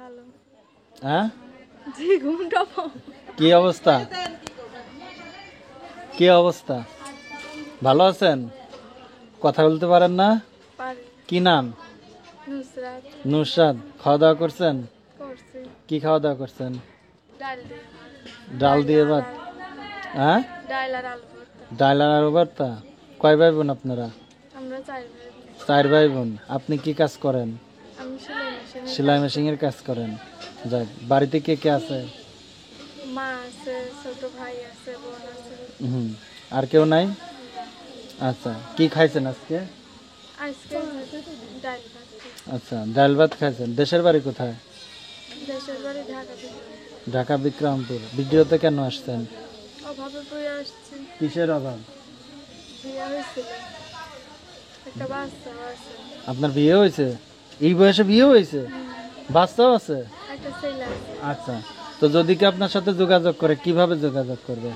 ভালো। হ্যাঁ, জি ঘুমটা পাও। কি অবস্থা? কি অবস্থা? ভালো আছেন? কথা বলতে পারেন না? পারি। কি নাম? নুসরাত। নুসরাত। খাওয়া দাওয়া করছেন? করছি। কি খাওয়া দাওয়া করছেন? ডাল দিয়ে। ডাল দিয়ে ভাত। হ্যাঁ, ডাল আর আলু ভর্তা। ডাল আর আলু ভর্তা। কয় ভাই বোন আপনারা? আমরা 4 ভাই বোন। 4 ভাই বোন। আপনি কি কাজ করেন? আমি সেলাই মেশিনে সেলাই মেশিনের কাজ করেন। যাক, বাড়িতে কে কে আছে? মা আছে, ছোট ভাই আছে, বোন আছে। হুম, আর কেউ নাই? আচ্ছা, কি খাইছেন আজকে? আজকে ডাল ভাত। আচ্ছা, ডাল ভাত খাইছেন। দেশের বাড়ি কোথায়? দেশের বাড়ি ঢাকা থেকে। ঢাকা বিক্রমপুর। ভিডিওতে কেন আসছেন? অভাবে পড়ে আসছি। কিসের অভাব? বিয়ে হয়েছিল, একটা বাচ্চা আছে। আপনার বিয়ে হয়েছে? এই বয়সে বিয়ে হয়েছে? বাচ্চাও আছে? একটা ছেলে আছে। আচ্ছা, তো যদি কি আপনার সাথে যোগাযোগ করে, কিভাবে যোগাযোগ করবে?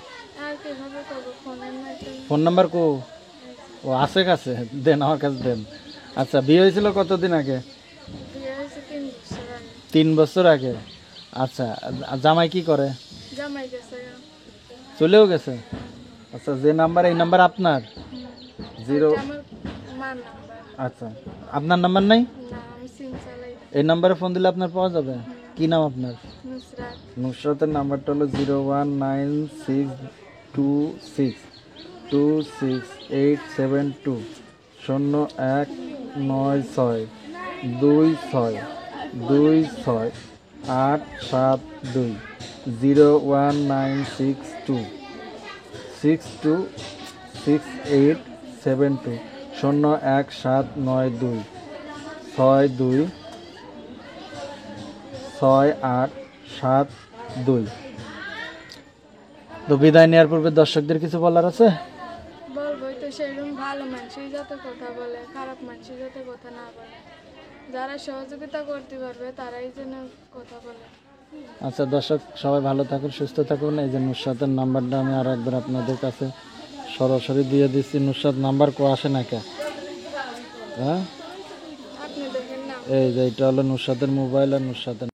আর কিভাবে করবো? ফোনের মাধ্যমে। ফোন নাম্বার কো? ও আছে কাছে, দেন আমার কাছে দেন। আচ্ছা, বিয়ে হয়েছিল কতদিন আগে? বিয়ে হয়েছে 3 বছর আগে। 3 বছর আগে। আচ্ছা, আর জামাই কি করে? জামাই গেছে। চলেও গেছে? আচ্ছা, যে নাম্বার, এই নাম্বার আপনার? 0। এটা আমার মার নাম্বার। আচ্ছা, আপনার নাম্বার নাই? না, আমি সিম চালাই না। এই নাম্বারে ফোন দিলে আপনার পাওয়া যাবে? কি নাম আপনার? নুসরাত। নুসরাতের নাম্বারটা হলো 01962626872 0196262682 01962626872 01792626872। তো বিদায় নেওয়ার পূর্বে দর্শকদের কিছু বলার আছে? বলবোই তো, সেরকম ভালো মানুষই যাতে কথা বলে, খারাপ মানুষই যাতে কথা না বলে। যারা সহযোগিতা করতে পারবে তারাই যেন কথা বলে। আচ্ছা দর্শক, সবাই ভালো থাকুন, সুস্থ থাকুন। এই যে নুসরাতের নাম্বারটা আমি আর একবার আপনাদের কাছে সরাসরি দিয়ে দিচ্ছি। নুসরাত নাম্বার কো আসে না কে? হ্যাঁ, আপনি দেখেন না। এই যে এটা হলো নুসরাতের মোবাইল আর নুসরাতের